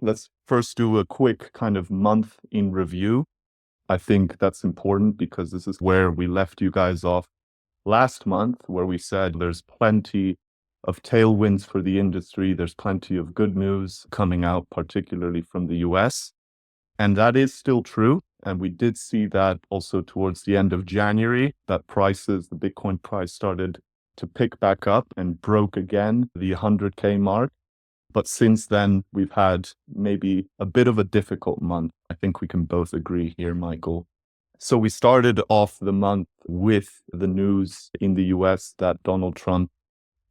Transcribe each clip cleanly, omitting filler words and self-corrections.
Let's first do a quick kind of month in review. I think that's important because this is where we left you guys off last month, where we said there's plenty of tailwinds for the industry. There's plenty of good news coming out, particularly from the US. And that is still true. And we did see that also towards the end of January, that prices, the Bitcoin price started to pick back up and broke again the 100K mark. But since then, we've had maybe a bit of a difficult month. I think we can both agree here, Michael. So we started off the month with the news in the US that Donald Trump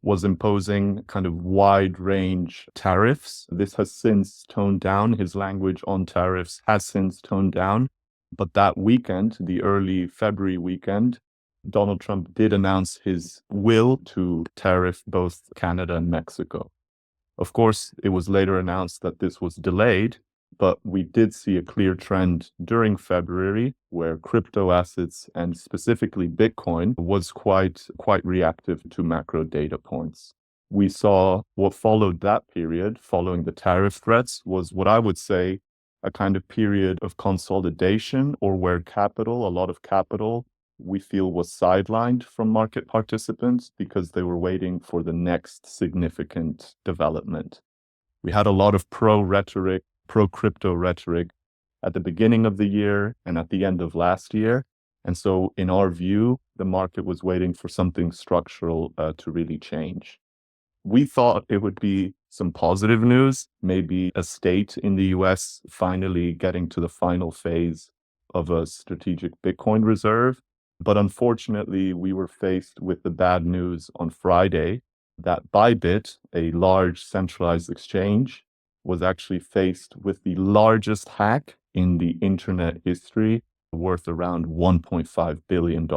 was imposing kind of wide range tariffs. This has since toned down. His language on tariffs has since toned down. But that weekend, the early February weekend, Donald Trump did announce his will to tariff both Canada and Mexico. Of course, it was later announced that this was delayed, but we did see a clear trend during February where crypto assets and specifically Bitcoin was quite reactive to macro data points. We saw what followed that period, following the tariff threats, was what I would say a kind of period of consolidation, or where capital, a lot of capital, we feel was sidelined from market participants because they were waiting for the next significant development. We had a lot of pro-crypto rhetoric at the beginning of the year and at the end of last year. And so in our view, the market was waiting for something structural to really change. We thought it would be some positive news, maybe a state in the US finally getting to the final phase of a strategic Bitcoin reserve. But unfortunately, we were faced with the bad news on Friday that Bybit, a large centralized exchange, was actually faced with the largest hack in the internet history, worth around $1.5 billion.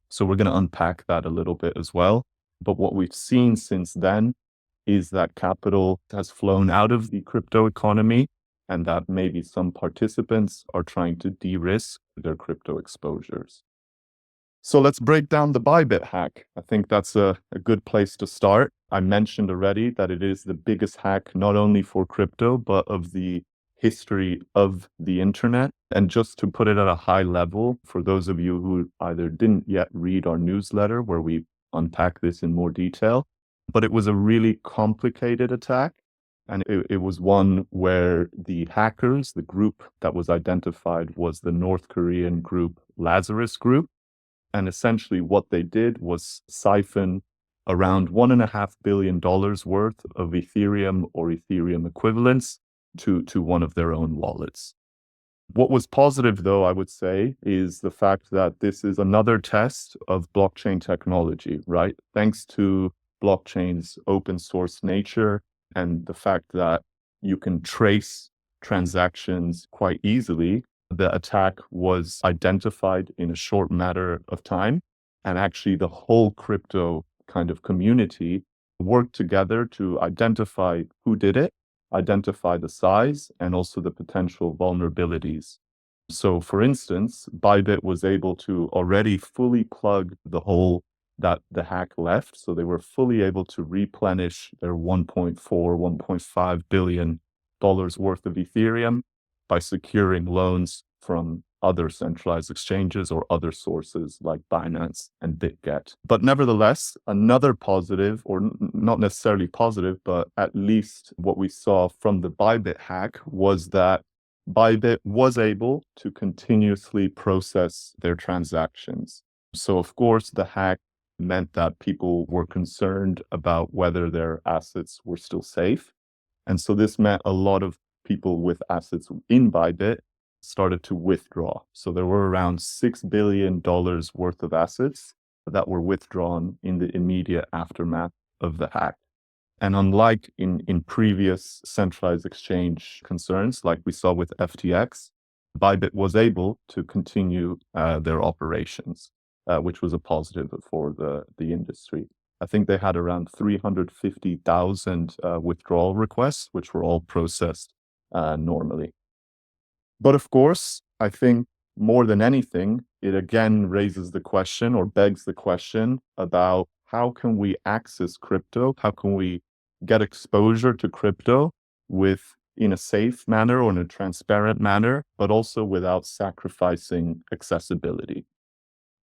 So we're going to unpack that a little bit as well. But what we've seen since then is that capital has flown out of the crypto economy, and that maybe some participants are trying to de-risk their crypto exposures. So let's break down the Bybit hack. I think that's a good place to start. I mentioned already that it is the biggest hack, not only for crypto, but of the history of the internet. And just to put it at a high level, for those of you who either didn't yet read our newsletter, where we unpack this in more detail, but it was a really complicated attack. And it was one where the hackers, the group that was identified was the North Korean group Lazarus Group. And essentially what they did was siphon around $1.5 billion worth of Ethereum or Ethereum equivalents to one of their own wallets. What was positive, though, I would say, is the fact that this is another test of blockchain technology, right? Thanks to blockchain's open source nature, and the fact that you can trace transactions quite easily, the attack was identified in a short matter of time. And actually, the whole crypto kind of community worked together to identify who did it, identify the size, and also the potential vulnerabilities. So, for instance, Bybit was able to already fully plug the hole that the hack left. So they were fully able to replenish their $1.5 billion worth of Ethereum by securing loans from other centralized exchanges or other sources like Binance and BitGet. But nevertheless, another positive, or not necessarily positive, but at least what we saw from the Bybit hack was that Bybit was able to continuously process their transactions. So of course, the hack meant that people were concerned about whether their assets were still safe. And so this meant a lot of people with assets in Bybit started to withdraw. So there were around $6 billion worth of assets that were withdrawn in the immediate aftermath of the hack. And unlike in previous centralized exchange concerns, like we saw with FTX, Bybit was able to continue their operations, which was a positive for the industry. I think they had around 350,000 withdrawal requests, which were all processed normally. But of course, I think more than anything, it again raises the question, or begs the question, about how can we access crypto? How can we get exposure to crypto with in a safe manner or in a transparent manner, but also without sacrificing accessibility.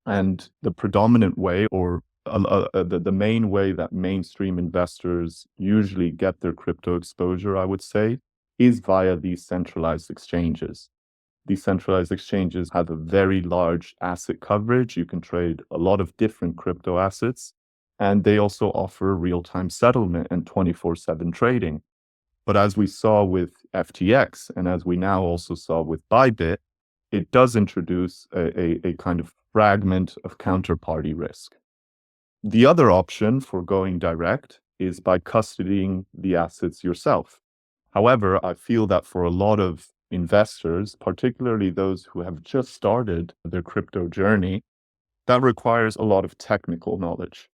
And the predominant way, or the main way that mainstream investors usually get their crypto exposure, I would say, is via these centralized exchanges. These centralized exchanges have a very large asset coverage. You can trade a lot of different crypto assets, and they also offer real-time settlement and 24/7 trading. But as we saw with FTX, and as we now also saw with Bybit, it does introduce a kind of fragment of counterparty risk. The other option for going direct is by custodying the assets yourself. However, I feel that for a lot of investors, particularly those who have just started their crypto journey, that requires a lot of technical knowledge.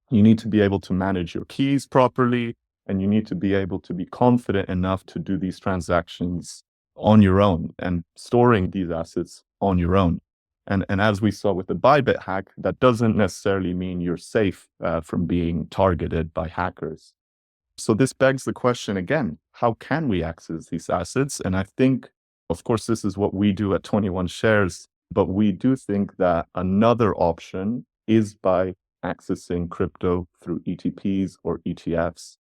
You need to be able to manage your keys properly, and you need to be able to be confident enough to do these transactions on your own and storing these assets on your own. And as we saw with the Bybit hack, that doesn't necessarily mean you're safe from being targeted by hackers. So this begs the question again, how can we access these assets? And I think, of course, this is what we do at 21 Shares, but we do think that another option is by accessing crypto through ETPs or ETFs.